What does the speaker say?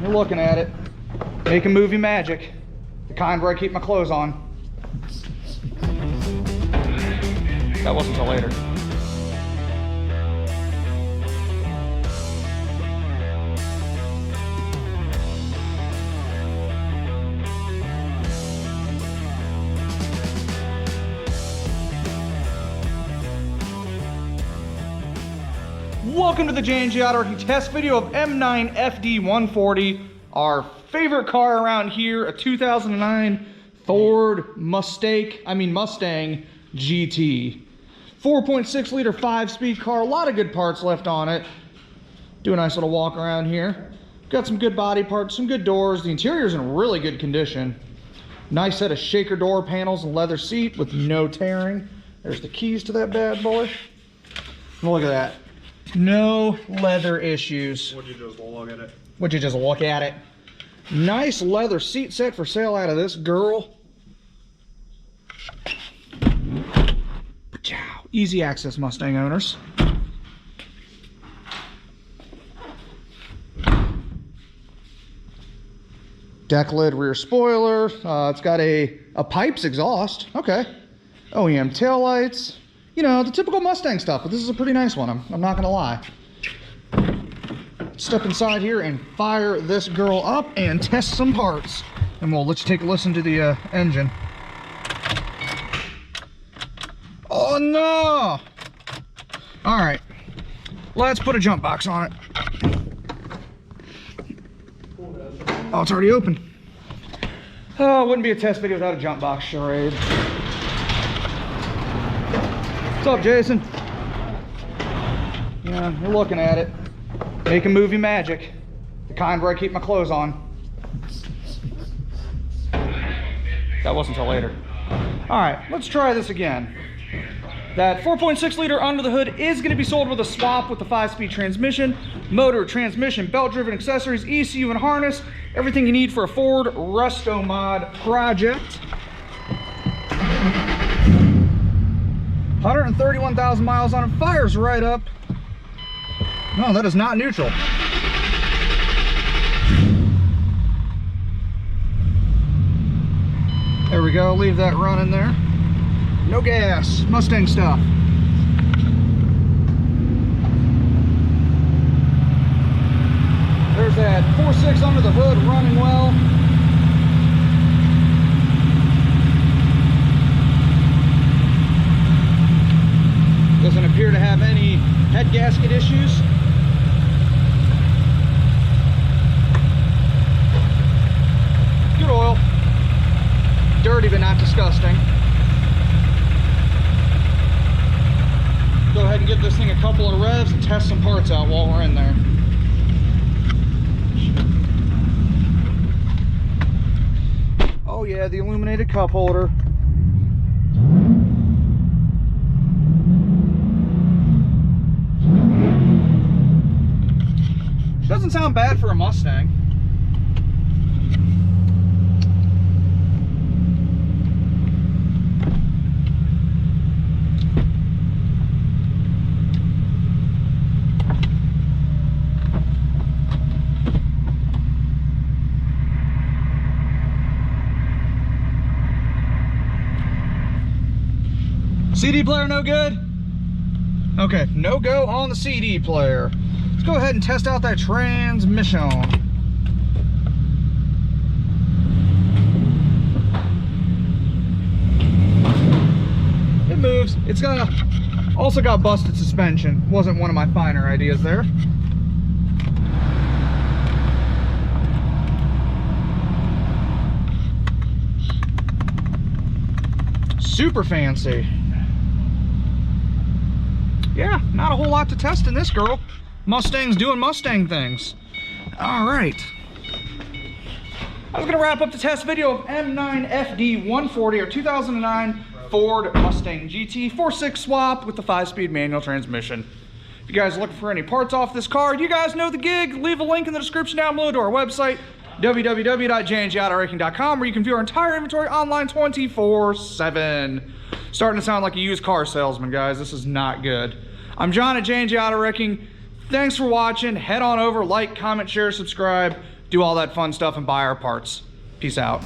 you're looking at it. Making movie magic. The kind where I keep my clothes on. That wasn't until later. Welcome to the J&J Auto Wrecking test video of M9FD140, our favorite car around here, a 2009 Ford Mustang GT. 4.6 liter 5-speed car, a lot of good parts left on it. Do a nice little walk around here. Got some good body parts, some good doors. The interior's in really good condition. Nice set of shaker door panels and leather seat with no tearing. There's the keys to that bad boy. And look at that. No leather issues. Would you just look at it? Would you just look at it? Nice leather seat set for sale out of this girl. Easy access Mustang owners. Deck lid rear spoiler. It's got a pipes exhaust. Okay. OEM taillights. You know, the typical Mustang stuff, but this is a pretty nice one, I'm not gonna lie. Step inside here and fire this girl up and test some parts. And we'll let you take a listen to the engine. Oh no! All right, let's put a jump box on it. Oh, it's already open. Oh, it wouldn't be a test video without a jump box charade. What's up, Jason? Yeah, you're looking at it. Making movie magic. The kind where I keep my clothes on. That wasn't until later. All right, let's try this again. That 4.6 liter under the hood is going to be sold with a swap with the 5-speed transmission, motor, transmission, belt-driven accessories, ECU, and harness. Everything you need for a Ford Resto Mod project. 131,000 miles on it, fires right up. No, that is not neutral. There we go, leave that running there. No gas, Mustang stuff. There's that 4.6 under the hood running well. Doesn't appear to have any head gasket issues. Good oil. Dirty but not disgusting. Go ahead and give this thing a couple of revs and test some parts out while we're in there. Oh yeah, the illuminated cup holder. Doesn't sound bad for a Mustang. CD player no good? Okay, no go on the CD player. Let's go ahead and test out that transmission. It moves. It's also got busted suspension. Wasn't one of my finer ideas there. Super fancy. Yeah, not a whole lot to test in this girl. Mustang's doing Mustang things. All right. I was gonna wrap up the test video of M9FD140, or 2009 Ford Mustang GT 4.6 swap with the 5-speed manual transmission. If you guys are looking for any parts off this car, you guys know the gig. Leave a link in the description down below to our website, www.jnjautoracking.com, where you can view our entire inventory online 24/7. Starting to sound like a used car salesman, guys. This is not good. I'm John at J&J Auto Wrecking. Thanks for watching. Head on over, like, comment, share, subscribe. do all that fun stuff and buy our parts. Peace out.